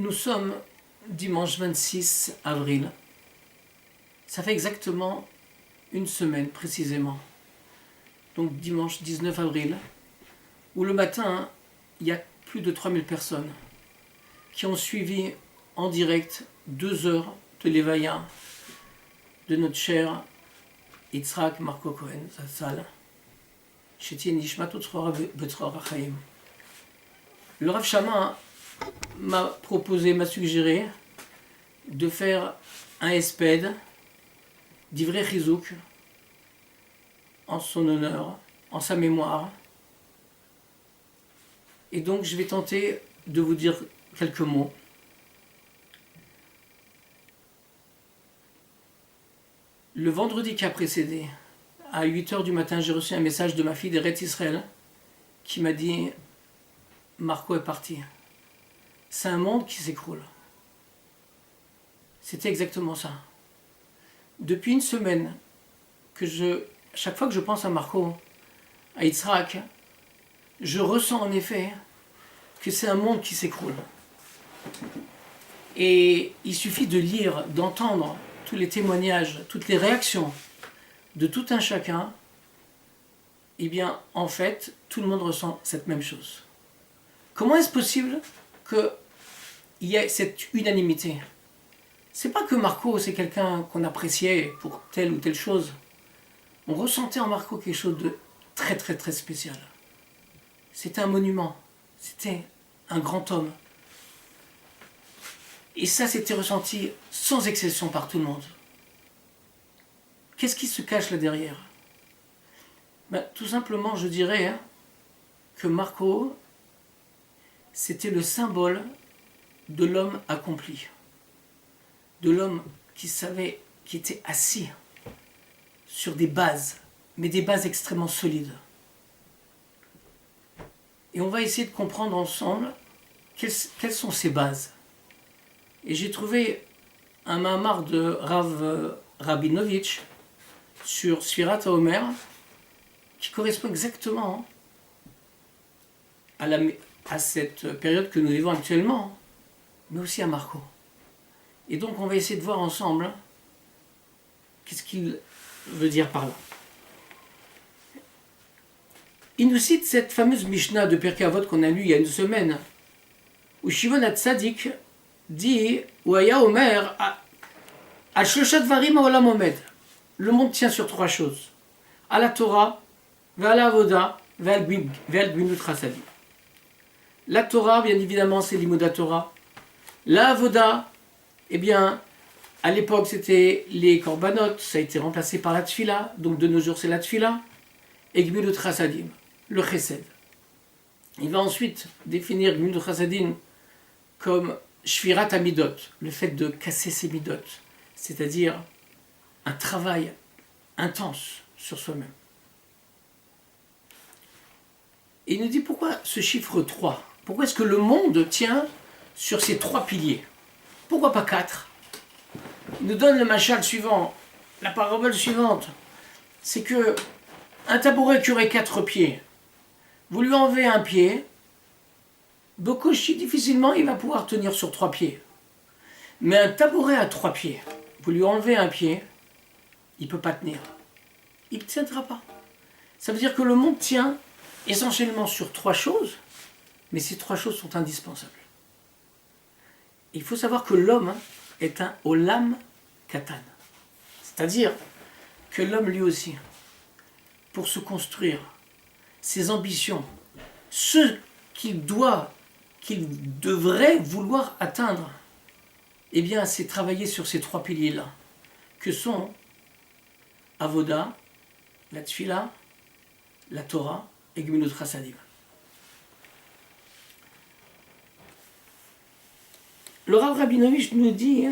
Nous sommes dimanche 26 avril. Ça fait exactement une semaine précisément. Donc dimanche 19 avril, où le matin, il y a plus de 3000 personnes qui ont suivi en direct 2 heures de l'éveilla de notre cher Yitzhak Marco Cohen, Zatzal, Shetin Nishmat Utzrora Betzrora Chaim. Le Rav Shama m'a proposé, m'a suggéré de faire un espède d'Ivrei Chizouk en son honneur, en sa mémoire. Et donc je vais tenter de vous dire quelques mots. Le vendredi qui a précédé, à 8h du matin, j'ai reçu un message de ma fille d'Eretz Israël qui m'a dit « Marco est parti. C'est un monde qui s'écroule. » C'était exactement ça. Depuis une semaine, chaque fois que je pense à Marco, à Yitzhak, je ressens en effet que c'est un monde qui s'écroule. Et il suffit de lire, d'entendre tous les témoignages, toutes les réactions de tout un chacun, eh bien, en fait, tout le monde ressent cette même chose. Comment est-ce possible qu'il y ait cette unanimité ? C'est pas que Marco, c'est quelqu'un qu'on appréciait pour telle ou telle chose. On ressentait en Marco quelque chose de très très très spécial. C'était un monument, c'était un grand homme. Et ça, c'était ressenti sans exception par tout le monde. Qu'est-ce qui se cache là derrière ? Tout simplement, je dirais que Marco, c'était le symbole de l'homme accompli. De l'homme qui savait, qui était assis sur des bases, mais des bases extrêmement solides. Et on va essayer de comprendre ensemble quelles sont ces bases. Et j'ai trouvé un mamar de Rav Rabinovitch sur Sfirat HaOmer qui correspond exactement à cette période que nous vivons actuellement, mais aussi à Marco. Et donc on va essayer de voir ensemble qu'est-ce qu'il veut dire par là. Il nous cite cette fameuse Mishnah de Pirkei Avot qu'on a lue il y a une semaine, où Shimon HaTzadik dit, ou Aya Omer, Al Shlosha Dvarim Ha'olam Omed. Le monde tient sur 3 choses. À la Torah, à la Avoda, à Gmilut Chasadim. La Torah, bien évidemment, c'est l'Imoda Torah. La Avoda, eh bien, à l'époque, c'était les Korbanot, ça a été remplacé par la Tfila, donc de nos jours, c'est la Tfila, et Gmilut Chasadim, le Chesed. Il va ensuite définir Gmilut Chasadim comme Shvirat Amidot, le fait de casser ses midot, c'est-à-dire un travail intense sur soi-même. Et il nous dit pourquoi ce chiffre 3 ? Pourquoi est-ce que le monde tient sur ces 3 piliers ? Pourquoi pas 4 ? Il nous donne le machal suivant, la parabole suivante. C'est que un tabouret qui aurait 4 pieds, vous lui enlevez un pied, Bokoshi, difficilement il va pouvoir tenir sur 3 pieds. Mais un tabouret à 3 pieds, vous lui enlevez un pied, il ne peut pas tenir. Il ne tiendra pas. Ça veut dire que le monde tient essentiellement sur 3 choses, mais ces 3 choses sont indispensables. Il faut savoir que l'homme est un olam katan. C'est-à-dire que l'homme lui aussi, pour se construire, ses ambitions, ce qu'il devrait vouloir atteindre, eh bien c'est travailler sur ces 3 piliers-là, que sont Avoda, la Tfila, la Torah et Gmilut Chasadim. Le Rav Rabinovitch nous dit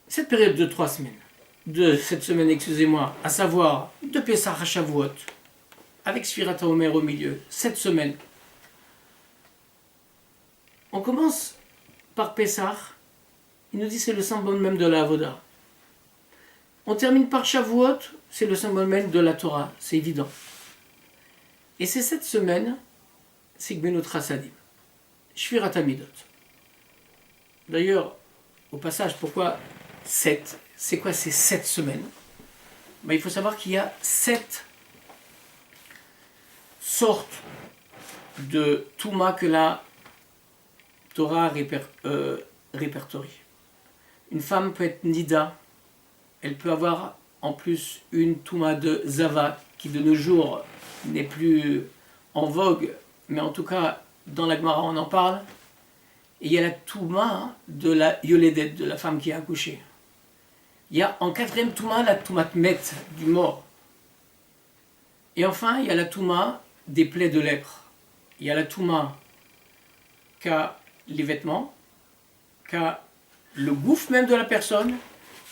cette période de 3 semaines, de cette semaine, excusez-moi, à savoir de Pessah à Shavuot, avec Sfirat HaOmer au milieu, cette semaine. On commence par Pessah, il nous dit c'est le symbole même de la Avoda. On termine par Shavuot, c'est le symbole même de la Torah, c'est évident. Et c'est cette semaine, c'est Gmilut Chasadim. Shvirat Hamidot. D'ailleurs, au passage, pourquoi 7? C'est quoi ces 7 semaines? Ben, il faut savoir qu'il y a 7 sortes de Touma que la Torah répertorie. Une femme peut être Nida, elle peut avoir en plus une Touma de Zava, qui de nos jours n'est plus en vogue, mais en tout cas, dans la Gemara, on en parle. Et il y a la Touma de la Yoledet, de la femme qui a accouché. Il y a en 4e Touma la Toumat Met, du mort. Et enfin, il y a la Touma des plaies de lèpre. Il y a la Touma qu'a les vêtements, qu'a le gouffre même de la personne,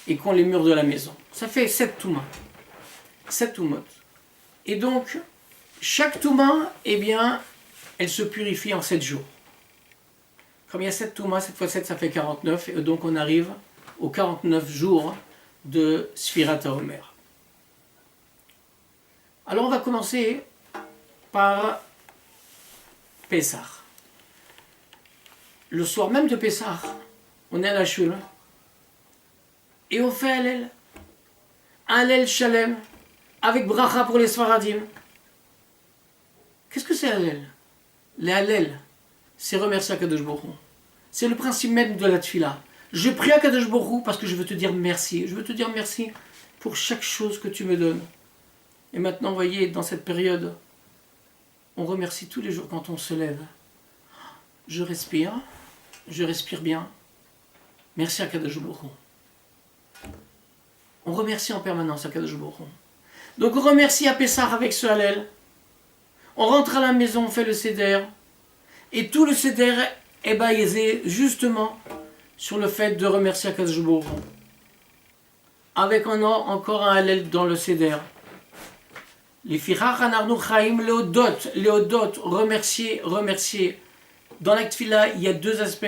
et qu'ont les murs de la maison. Ça fait 7 Toumas. 7 Toumot. Et donc, chaque Touma, eh bien, elle se purifie en 7 jours. Comme il y a 7 Toumas, 7 fois 7, ça fait 49, et donc on arrive aux 49 jours de Sfirat HaOmer. Alors on va commencer par Pessah. Le soir même de Pessah, on est à la Shul, et on fait Hallel. Hallel Shalem, avec bracha pour les Sfaradim. Qu'est-ce que c'est Hallel? Les Hallel, c'est remercier Akadosh Baruch Hu. C'est le principe même de la Tfila. Je prie à Akadosh Baruch Hu parce que je veux te dire merci. Je veux te dire merci pour chaque chose que tu me donnes. Et maintenant, vous voyez, dans cette période, on remercie tous les jours quand on se lève. Je respire bien. Merci à Akadosh Baruch Hu. On remercie en permanence Akadosh Baruch Hu. Donc on remercie à Pessah avec ce Hallel. On rentre à la maison, on fait le Seder. Et tout le Seder est basé justement sur le fait de remercier Akadosh Baruch Hu. Avec encore un Hallel dans le Seder. Les Firach Anarnu Chaim Leodot, remercier. Dans l'acte Tfila, il y a 2 aspects.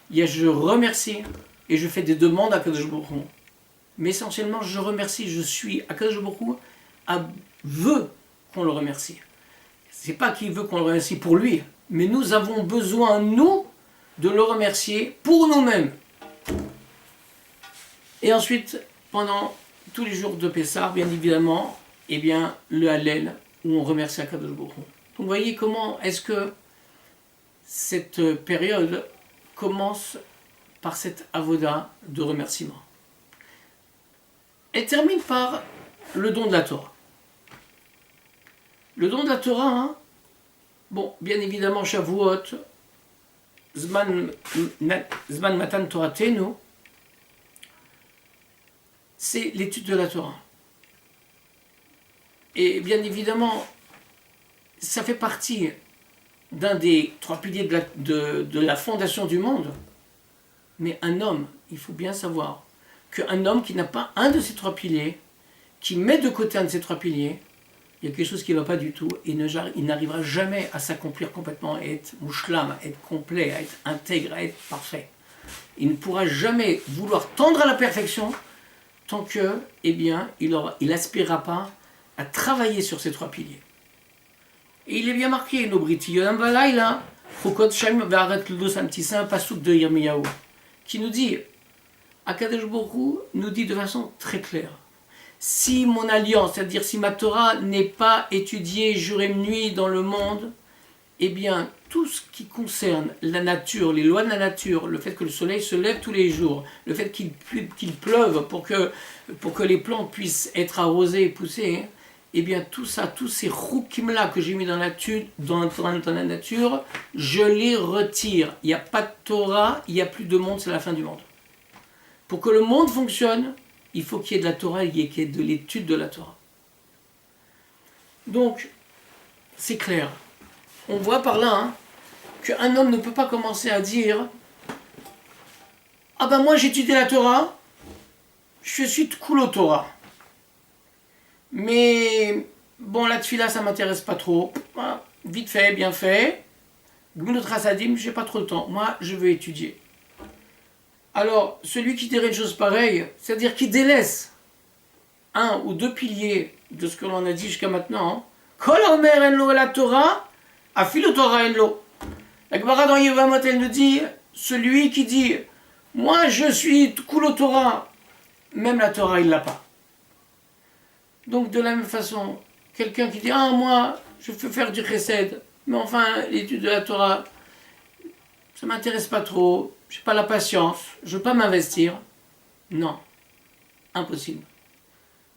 Il y a je remercie et je fais des demandes à Akadosh Baruch Hu. Mais essentiellement, je remercie, je suis Akadosh Baruch Hu veut qu'on le remercie. C'est pas qu'il veut qu'on le remercie pour lui, mais nous avons besoin, nous, de le remercier pour nous-mêmes. Et ensuite, pendant tous les jours de Pessah, bien évidemment, eh bien, le Hallel, où on remercie Akadosh Baruch Hu. Donc, vous voyez comment est-ce que cette période commence par cette avoda de remerciement. Elle termine par le don de la Torah. Le don de la Torah, hein, bon, bien évidemment, Shavuot, Zman Matan Toratenu, c'est l'étude de la Torah. Et bien évidemment, ça fait partie d'un des 3 piliers de la fondation du monde. Mais un homme, il faut bien savoir qu'un homme qui n'a pas un de ces 3 piliers, qui met de côté un de ces 3 piliers, il y a quelque chose qui ne va pas du tout, et il n'arrivera jamais à s'accomplir complètement, à être mouchlam, à être complet, à être intègre, à être parfait. Il ne pourra jamais vouloir tendre à la perfection tant que, eh bien, il n'aspirera pas à travailler sur ces 3 piliers. Et il est bien marqué, Nobriti Yonam Valaila, Chokot Shem Varet Ludos Amti, c'est un pasouk de Yirmiyahu, qui nous dit, Akadosh Baruch Hu nous dit de façon très claire, si mon alliance, c'est-à-dire si ma Torah n'est pas étudiée jour et nuit dans le monde, eh bien tout ce qui concerne la nature, les lois de la nature, le fait que le soleil se lève tous les jours, le fait qu'il pleuve pour que les plantes puissent être arrosées et pousser, eh bien tout ça, tous ces roukim-là que j'ai mis dans la nature, je les retire. Il n'y a pas de Torah, il n'y a plus de monde, c'est la fin du monde. Pour que le monde fonctionne, il faut qu'il y ait de la Torah, il y ait de l'étude de la Torah. Donc, c'est clair. On voit par là qu'un homme ne peut pas commencer à dire « Ah ben moi j'ai étudié la Torah, je suis Tkulo Torah. Mais bon, la Tfila ça m'intéresse pas trop. Vite fait, bien fait. Gminot Rasadim, j'ai pas trop de temps. Moi, je veux étudier. » Alors, celui qui dirait une chose pareille, c'est-à-dire qui délaisse 1 ou 2 piliers de ce que l'on a dit jusqu'à maintenant, Kol Omer en lo la Torah, Afilo Torah en lo. La Gemara dans Yevamot, elle nous dit, celui qui dit, moi je suis Kulo Torah, même la Torah il l'a pas. Donc de la même façon, quelqu'un qui dit, ah moi je veux faire du chesed, mais enfin l'étude de la Torah, ça m'intéresse pas trop, j'ai pas la patience, je veux pas m'investir. Non, impossible.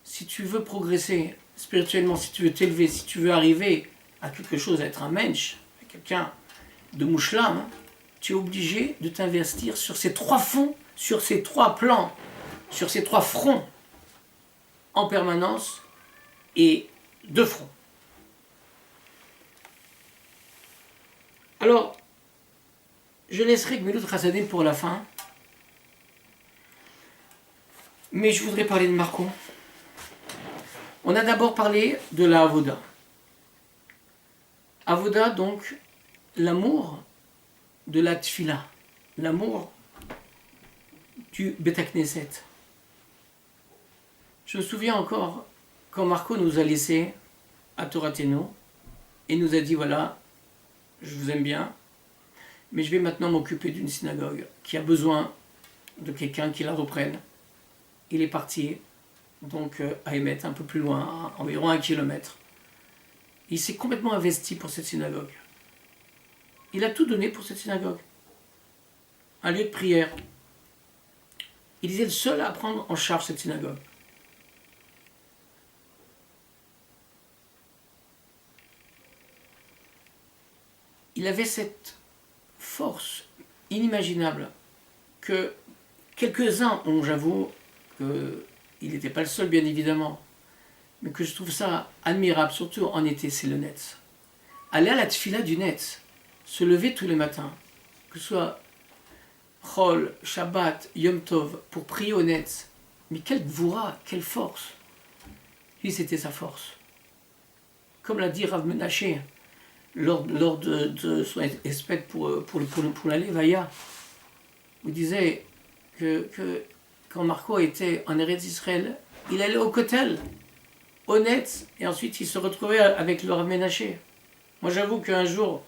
Si tu veux progresser spirituellement, si tu veux t'élever, si tu veux arriver à quelque chose, à être un mensch, à quelqu'un de mouchlam, tu es obligé de t'investir sur ces trois fonds, sur ces trois plans, sur ces trois fronts, en permanence, et de front. Alors, je laisserai Gmilut Chassadim pour la fin, mais je voudrais parler de Marco. On a d'abord parlé de la Avoda. Avoda, donc, l'amour de la Tfila, l'amour du Beth Knesset. Je me souviens encore quand Marco nous a laissés à Torateno et nous a dit voilà, je vous aime bien, mais je vais maintenant m'occuper d'une synagogue qui a besoin de quelqu'un qui la reprenne. Il est parti donc à Emet, un peu plus loin, à environ 1 kilomètre. Il s'est complètement investi pour cette synagogue. Il a tout donné pour cette synagogue. Un lieu de prière. Il était le seul à prendre en charge cette synagogue. Il avait cette force inimaginable que quelques-uns ont, j'avoue, qu'il n'était pas le seul bien évidemment, mais que je trouve ça admirable, surtout en été, c'est le Netz. Aller à la tfila du Netz, se lever tous les matins, que ce soit Chol, Shabbat, Yom Tov, pour prier au Netz, mais quelle gvoura, quelle force. Lui, c'était sa force. Comme l'a dit Rav Menaché, lors de son espèce pour la Levaya, il disait que quand Marco était en Eretz Israël, il allait au Kotel, au Netz, et ensuite il se retrouvait avec le Rav Menaché. Moi j'avoue qu'un jour,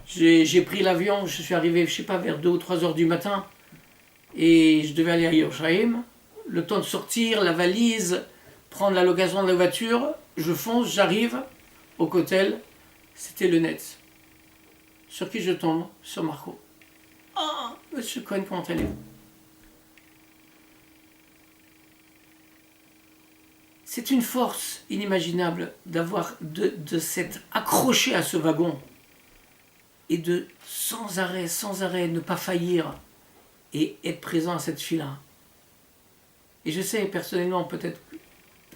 j'ai pris l'avion, je suis arrivé, je sais pas, vers 2 ou 3 heures du matin, et je devais aller à Yerushalayim. Le temps de sortir, la valise, prendre la location de la voiture, je fonce, j'arrive au Kotel, c'était le Netz. Sur qui je tombe? Sur Marco. Ah, monsieur Cohen, comment allez-vous? C'est une force inimaginable d'avoir de s'être accroché à ce wagon et de sans arrêt, ne pas faillir et être présent à cette file-là. Et je sais personnellement, peut-être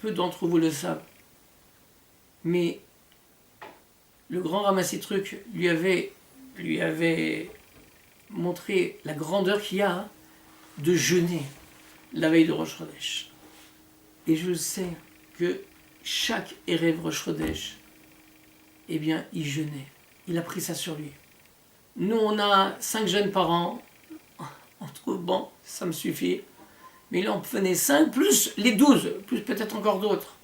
peu d'entre vous le savent, mais le grand Ramassitruc lui avait montré la grandeur qu'il y a de jeûner la veille de Rosh Chodesh. Et je sais que chaque Erev Rosh Chodesh, eh bien, il jeûnait. Il a pris ça sur lui. Nous, on a 5 jeunes par an. On trouve, bon, ça me suffit. Mais il en prenait 5, plus les 12, plus peut-être encore d'autres.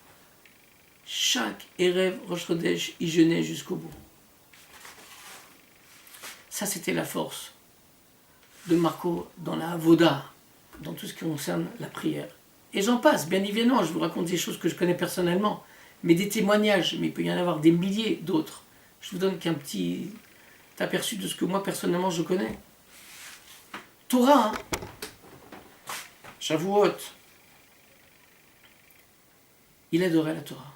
Chaque Erev Rosh Chodesh, il jeûnait jusqu'au bout. Ça, c'était la force de Marco dans la Avoda, dans tout ce qui concerne la prière. Et j'en passe, bien évidemment, je vous raconte des choses que je connais personnellement, mais des témoignages, mais il peut y en avoir des milliers d'autres. Je vous donne qu'un petit aperçu de ce que moi, personnellement, je connais. Torah, Shavuot, il adorait la Torah.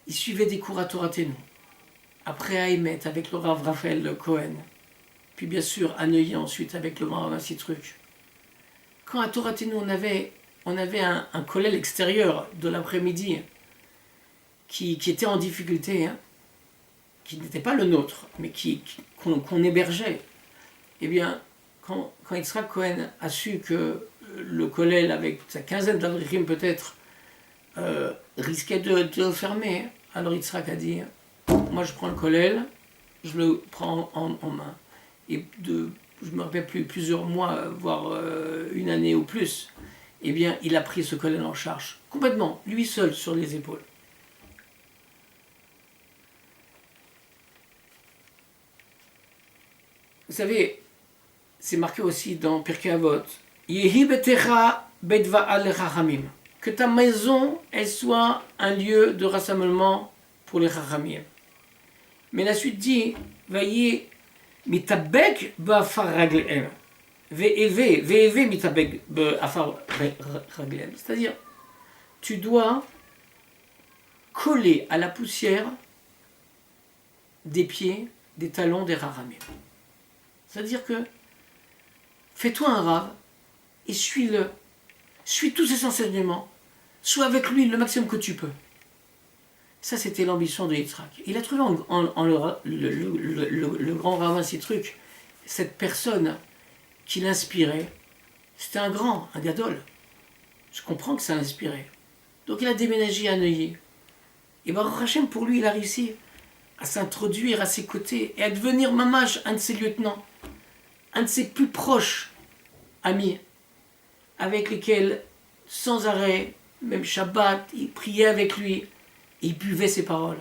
Il suivait des cours à Torateno. Après à Emet avec le Rav Raphaël Cohen. Puis bien sûr à Neuilly ensuite avec le grand Ramassitruc. Quand à Torateno on avait un collègue extérieur de l'après-midi qui était en difficulté, qui n'était pas le nôtre, mais qu'on hébergeait, eh bien, quand Yitzhak Cohen a su que le collègue, avec sa quinzaine d'avrichim peut-être, risquait de fermer, alors Yitzhak a dit, moi je prends le collègue, je le prends en main. Et je me rappelle plus, plusieurs mois, voire une année ou plus, eh bien, il a pris ce collègue en charge, complètement, lui seul, sur les épaules. Vous savez, c'est marqué aussi dans Pirkei Avot, Yehi betecha bedva'al lechachamim, que ta maison, elle soit un lieu de rassemblement pour les chachamim. Mais la suite dit, Vayi mitabek ba'afar raglehem, ve'eve mitabek ba'afar raglehem. C'est-à-dire, tu dois coller à la poussière des pieds, des talons des chachamim. C'est-à-dire que fais-toi un rave et suis-le. Suis tous ses enseignements. Sois avec lui le maximum que tu peux. Ça, c'était l'ambition de Yitzhak. Il a trouvé en le grand rabbin Sitruk cette personne qui l'inspirait. C'était un grand, un gadol. Je comprends que ça l'inspirait. Donc il a déménagé à Neuilly. Et Baruch Hashem, pour lui, il a réussi à s'introduire à ses côtés et à devenir mamash, un de ses lieutenants, un de ses plus proches amis, avec lesquels, sans arrêt, même Shabbat, il priait avec lui, et il buvait ses paroles.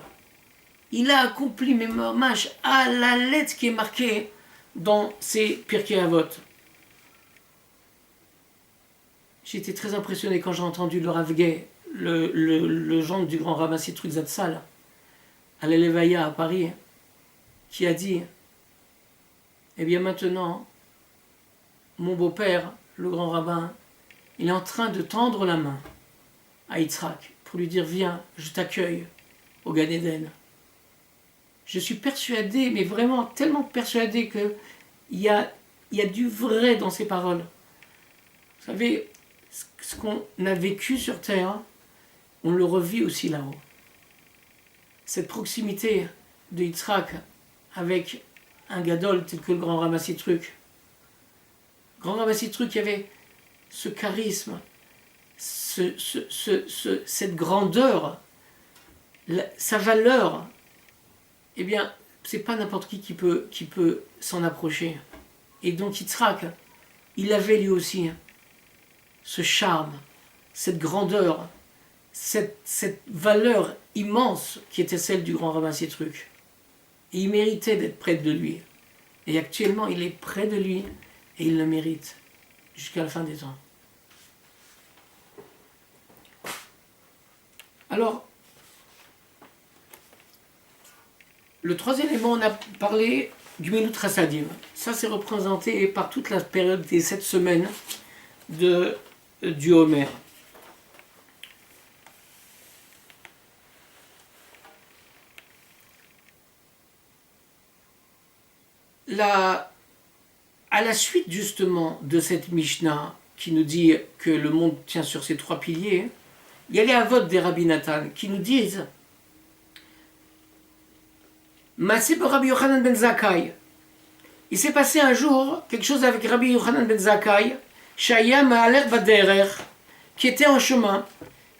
Il a accompli mes mamash à la lettre qui est marquée dans ses Pirkei Avot. J'ai été très impressionné quand j'ai entendu le Rav Gay, le gendre du grand rabbin Sitruk Zatzal, à l'Elevaya à Paris, qui a dit, eh bien maintenant, mon beau-père, le grand rabbin, il est en train de tendre la main à Yitzhak pour lui dire, viens, je t'accueille au Gan Eden. Je suis persuadé, mais vraiment tellement persuadé qu'il y a du vrai dans ces paroles. Vous savez, ce qu'on a vécu sur Terre, on le revit aussi là-haut. Cette proximité de Yitzhak avec un gadol tel que le grand Rav Sitruk. Le grand Rav Sitruk, il y avait ce charisme, cette grandeur, sa valeur. Eh bien, c'est pas n'importe qui peut s'en approcher. Et donc Yitzhak, il avait lui aussi ce charme, cette grandeur, cette valeur immense qui était celle du grand Rav Sitruk. Et il méritait d'être près de lui. Et actuellement, il est près de lui et il le mérite jusqu'à la fin des temps. Alors, le troisième élément, on a parlé du Gemilut Chasadim. Ça, c'est représenté par toute la période des 7 semaines du Homer. À la suite justement de cette Mishnah qui nous dit que le monde tient sur ces 3 piliers, il y a les Avot des Rabbi Nathan qui nous disent Maaseh Rabbi Yochanan ben Zakkai. Il s'est passé un jour quelque chose avec Rabbi Yochanan ben Zakkai, Shaya Ma'aler Baderer, qui était en chemin.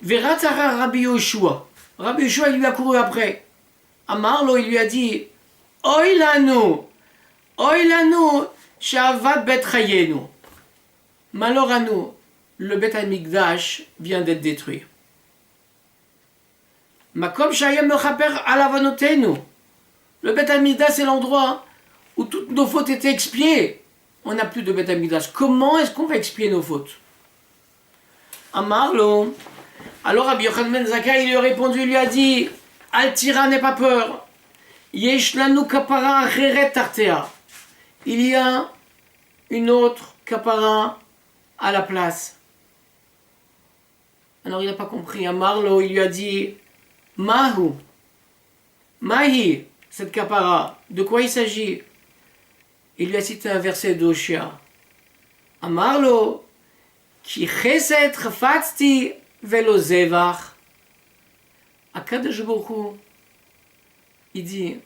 Veratara Rabbi Yoshua. Rabbi Yoshua, il lui a couru après. Amarlo, il lui a dit Oy lanu, Sha'avad Bet Chayenu. Malheur à nous, le Bet Hamikdash vient d'être détruit. Makom Shayem Mechaper Alavanotenu. Le Bet Hamikdash, c'est l'endroit où toutes nos fautes étaient expiées. On n'a plus de Bet Hamikdash. Comment est-ce qu'on va expier nos fautes? Amarlo. Alors Rabbi Yochanan ben Zakkai, il lui a répondu, il lui a dit Altira, n'aie pas peur. Yesh lanu kapara acheret tartea. Il y a une autre kapara à la place. Alors il n'a pas compris. Amarlo, il lui a dit Mahu. Mahi, cette kapara. De quoi il s'agit? Il lui a cité un verset d'Oshia. Amarlo, ki chesed chafatzti velo zevach. Akadosh Baruch Hu, il dit,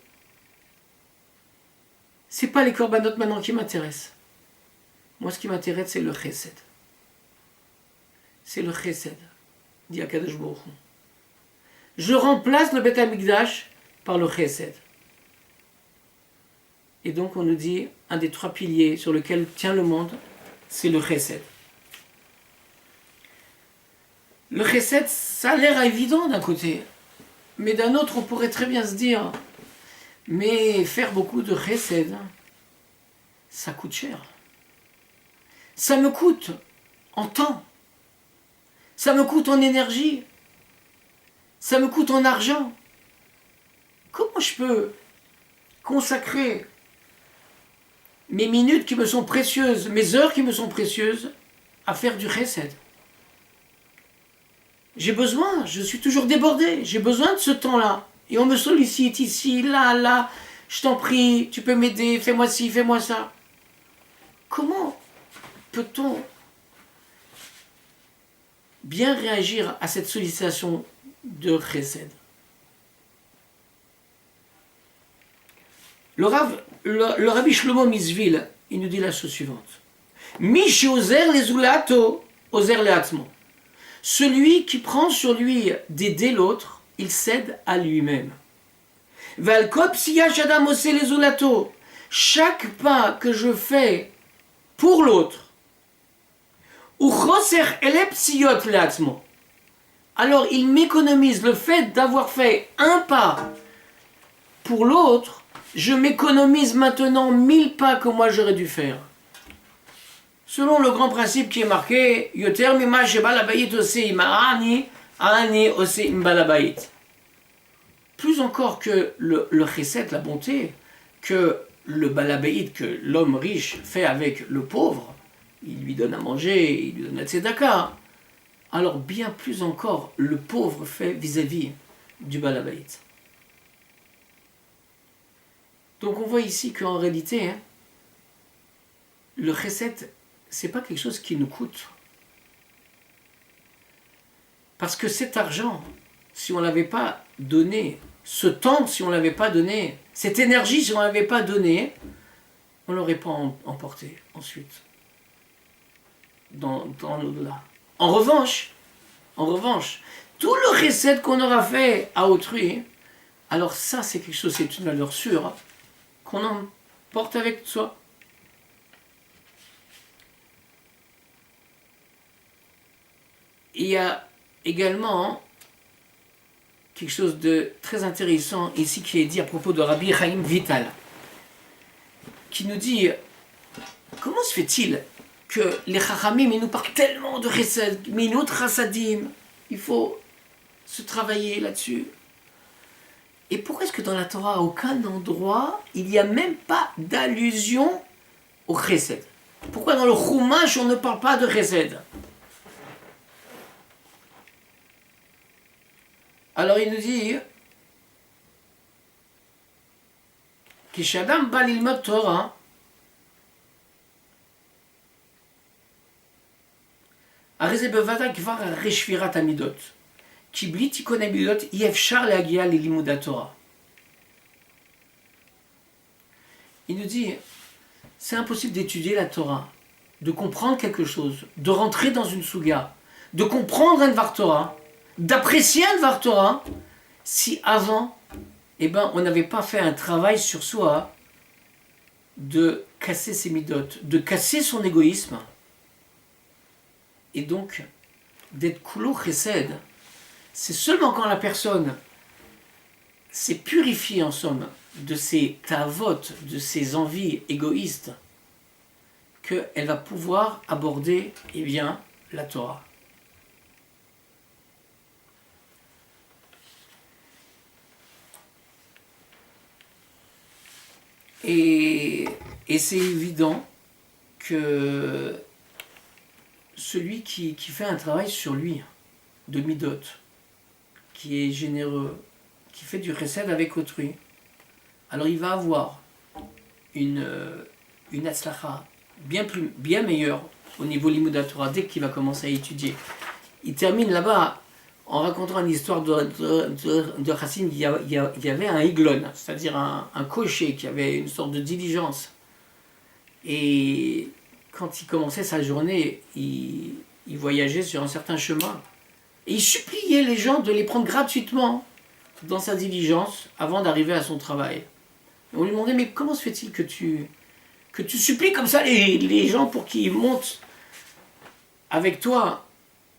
c'est pas les corbanotes maintenant qui m'intéressent. Moi, ce qui m'intéresse, c'est le chesed. C'est le chesed, dit Akadosh Baruch Hu. Je remplace le Bet Hamikdash par le chesed. Et donc, on nous dit, un des 3 piliers sur lesquels tient le monde, c'est le chesed. Le chesed, ça a l'air évident d'un côté. Mais d'un autre, on pourrait très bien se dire, mais faire beaucoup de chesed, ça coûte cher. Ça me coûte en temps. Ça me coûte en énergie. Ça me coûte en argent. Comment je peux consacrer mes minutes qui me sont précieuses, mes heures qui me sont précieuses, à faire du chesed? J'ai besoin, je suis toujours débordé, j'ai besoin de ce temps-là. Et on me sollicite ici, là, là, je t'en prie, tu peux m'aider, fais-moi ci, fais-moi ça. Comment peut-on bien réagir à cette sollicitation de chesed? Le Rabbi Shlomo Misvil, il nous dit la chose suivante. Mi sheozer lezulato, ozer leatzmo. Celui qui prend sur lui d'aider l'autre, il cède à lui-même. Valkot psiyash adam ose lezulato. Chaque pas que je fais pour l'autre, ou choser ele psiyot leatzmo. Alors il m'économise le fait d'avoir fait un pas pour l'autre. Je m'économise maintenant 1000 pas que moi j'aurais dû faire. Selon le grand principe qui est marqué, Yoter mima shebalabayit ose im ani ose im balabayit. Plus encore que le chesed, la bonté, que le balabayit, que l'homme riche fait avec le pauvre, il lui donne à manger, il lui donne la tzedaka. Alors bien plus encore, le pauvre fait vis-à-vis du balabayit. Donc on voit ici qu'en réalité, le chesed, c'est pas quelque chose qui nous coûte. Parce que cet argent, si on ne l'avait pas donné, ce temps, si on ne l'avait pas donné, cette énergie, si on ne l'avait pas donné, on ne l'aurait pas emporté ensuite dans l'au-delà. En revanche, tout le chesed qu'on aura fait à autrui, alors ça c'est quelque chose, c'est une valeur sûre, qu'on emporte avec soi. Il y a également quelque chose de très intéressant ici qui est dit à propos de Rabbi Chaim Vital, qui nous dit comment se fait-il que les Chachamim ils nous parlent tellement de chesed, mais notre chassadim, il faut se travailler là-dessus. Et pourquoi est-ce que dans la Torah, à aucun endroit, il n'y a même pas d'allusion au chesed? Pourquoi dans le Chumash, on ne parle pas de chesed? Alors il nous dit Kishadam ba lilmod Torah, הרי זה בוודאי כבר אחרי שבירת המידות. כי בלי תיקון המידות אי אפשר להגיע ללימוד התורה. Il nous dit, c'est impossible d'étudier la Torah, de comprendre quelque chose, de rentrer dans une souga, de comprendre un Dvar Torah, d'apprécier un Dvar Torah, si avant, on n'avait pas fait un travail sur soi de casser ses midotes, de casser son égoïsme, et donc d'être kulo chesed. C'est seulement quand la personne s'est purifiée en somme de ses tavot, de ses envies égoïstes, qu'elle va pouvoir aborder la Torah. Et c'est évident que celui qui fait un travail sur lui, de midot, qui est généreux, qui fait du chesed avec autrui, alors il va avoir une hatzlacha bien meilleure au niveau limud Torah dès qu'il va commencer à étudier. Il termine là-bas en racontant une histoire de Chassim. Il y avait un iglon, c'est-à-dire un cocher qui avait une sorte de diligence. Et quand il commençait sa journée, il voyageait sur un certain chemin. Et il suppliait les gens de les prendre gratuitement dans sa diligence avant d'arriver à son travail. Et on lui demandait, mais comment se fait-il que tu supplies comme ça les gens pour qu'ils montent avec toi?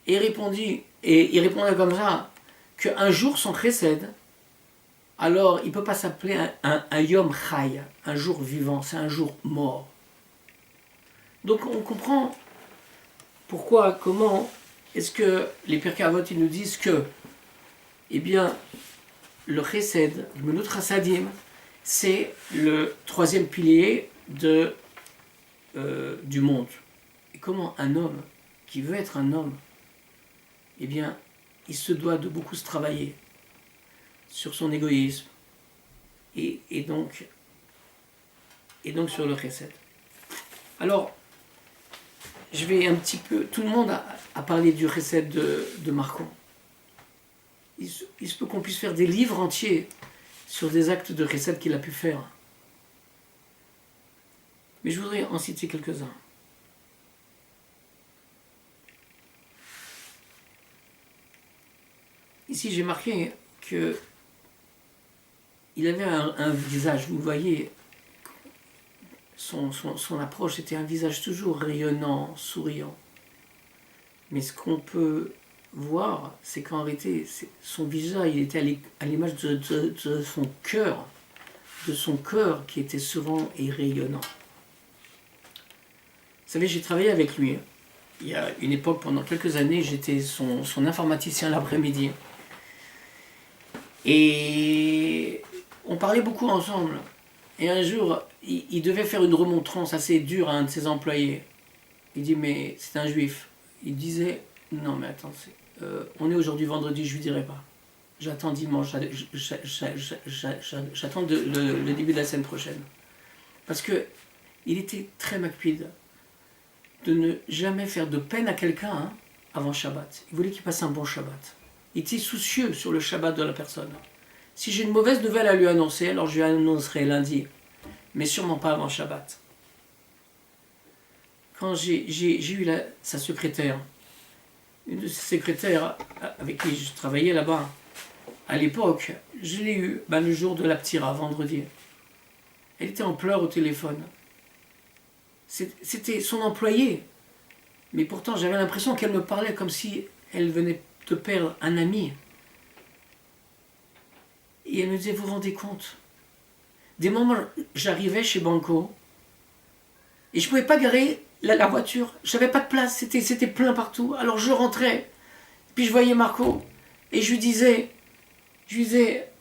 Et il répondait comme ça, qu'un jour sans chesed, alors il ne peut pas s'appeler un yom chai, un jour vivant, c'est un jour mort. Donc on comprend pourquoi, comment est-ce que les Pirkei Avot ils nous disent que, eh bien, le chesed, le Gemilut Chasadim, c'est le troisième pilier du monde. Et comment un homme qui veut être un homme, eh bien, il se doit de beaucoup se travailler sur son égoïsme et donc sur le chesed. Alors, je vais un petit peu... Tout le monde a parlé du chesed de Marco. Il se peut qu'on puisse faire des livres entiers sur des actes de chesed qu'il a pu faire. Mais je voudrais en citer quelques-uns. Ici, j'ai marqué que il avait un visage, vous voyez, son approche était un visage toujours rayonnant, souriant. Mais ce qu'on peut voir, c'est qu'en réalité, son visage, il était à l'image de son cœur qui était souvent et rayonnant. Vous savez, j'ai travaillé avec lui. Il y a une époque, pendant quelques années, j'étais son informaticien l'après-midi. Et on parlait beaucoup ensemble. Et un jour, il devait faire une remontrance assez dure à un de ses employés. Il dit, mais c'est un juif. Il disait, non mais attends, on est aujourd'hui vendredi, je lui dirai pas. J'attends dimanche, j'attends le début de la semaine prochaine. Parce que il était très macpide de ne jamais faire de peine à quelqu'un avant Shabbat. Il voulait qu'il passe un bon Shabbat. Il était soucieux sur le Shabbat de la personne. Si j'ai une mauvaise nouvelle à lui annoncer, alors je lui annoncerai lundi. Mais sûrement pas avant Shabbat. Quand j'ai eu sa secrétaire, une de ses secrétaires avec qui je travaillais là-bas, à l'époque, je l'ai eue le jour de la ptira, vendredi. Elle était en pleurs au téléphone. C'était son employé. Mais pourtant, j'avais l'impression qu'elle me parlait comme si elle venait de perdre un ami. Et elle me disait, vous vous rendez compte? Des moments, j'arrivais chez Banco et je ne pouvais pas garer la voiture. Je n'avais pas de place, c'était plein partout. Alors je rentrais, puis je voyais Marco et je lui disais,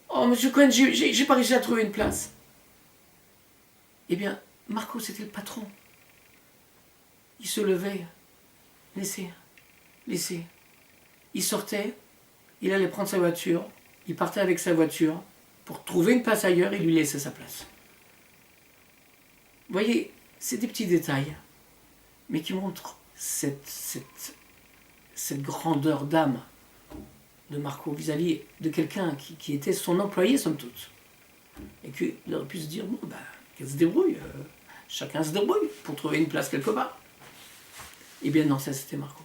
oh monsieur Cohen, j'ai pas réussi à trouver une place. Eh bien, Marco, c'était le patron. Il se levait, laissez. Il sortait, il allait prendre sa voiture, il partait avec sa voiture pour trouver une place ailleurs et lui laisser sa place. Vous voyez, c'est des petits détails, mais qui montrent cette grandeur d'âme de Marco vis-à-vis de quelqu'un qui était son employé, somme toute. Et qu'il aurait pu se dire, bon, qu'elle se débrouille, chacun se débrouille pour trouver une place quelque part. Eh bien non, ça c'était Marco.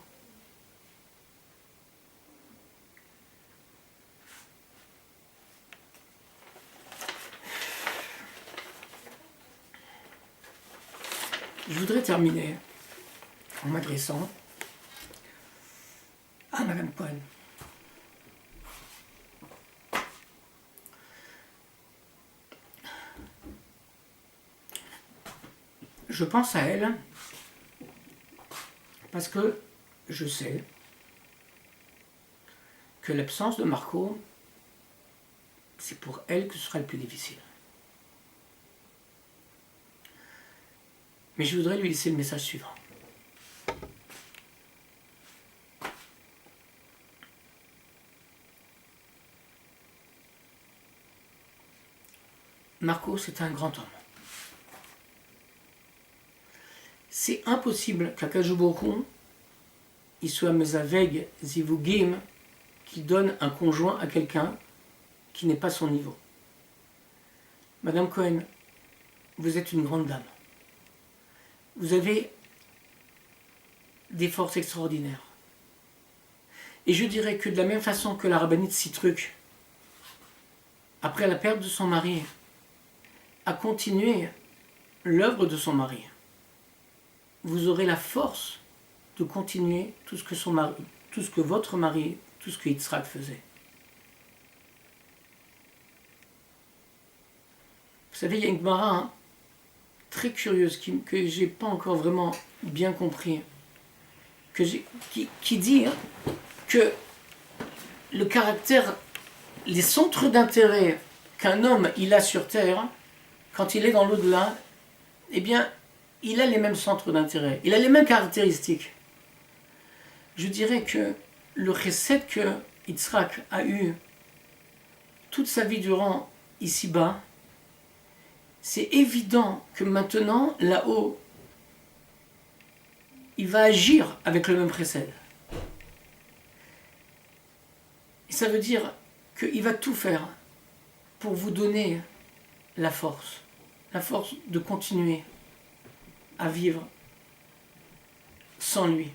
Je voudrais terminer en m'adressant à Madame Cohen. Je pense à elle parce que je sais que l'absence de Marco, c'est pour elle que ce sera le plus difficile. Mais je voudrais lui laisser le message suivant. Marco, c'est un grand homme. C'est impossible qu'Akadosh Baruch Hu, il soit mezaveg zivugim, qu'il donne un conjoint à quelqu'un qui n'est pas son niveau. Madame Cohen, vous êtes une grande dame. Vous avez des forces extraordinaires. Et je dirais que de la même façon que la rabbinite Sitruk, après la perte de son mari, a continué l'œuvre de son mari, vous aurez la force de continuer tout ce que votre mari, tout ce que Yitzhak faisait. Vous savez, il y a une Gemara très curieuse que je n'ai pas encore vraiment bien compris, qui dit que le caractère, les centres d'intérêt qu'un homme il a sur Terre, quand il est dans l'au-delà, eh bien, il a les mêmes centres d'intérêt, il a les mêmes caractéristiques. Je dirais que le chesed que Yitzhak a eu toute sa vie durant ici-bas, c'est évident que maintenant, là-haut, il va agir avec le même chesed. Et ça veut dire qu'il va tout faire pour vous donner la force de continuer à vivre sans lui.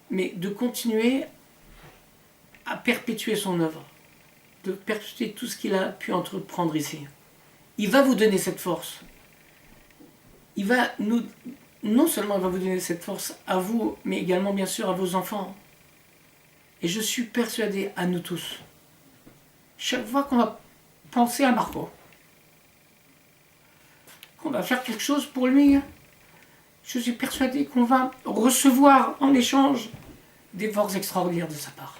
Mais de continuer à perpétuer son œuvre, de perpétuer tout ce qu'il a pu entreprendre ici. Il va vous donner cette force. Non seulement il va vous donner cette force à vous, mais également bien sûr à vos enfants. Et je suis persuadé, à nous tous, chaque fois qu'on va penser à Marco, qu'on va faire quelque chose pour lui, je suis persuadé qu'on va recevoir en échange des forces extraordinaires de sa part.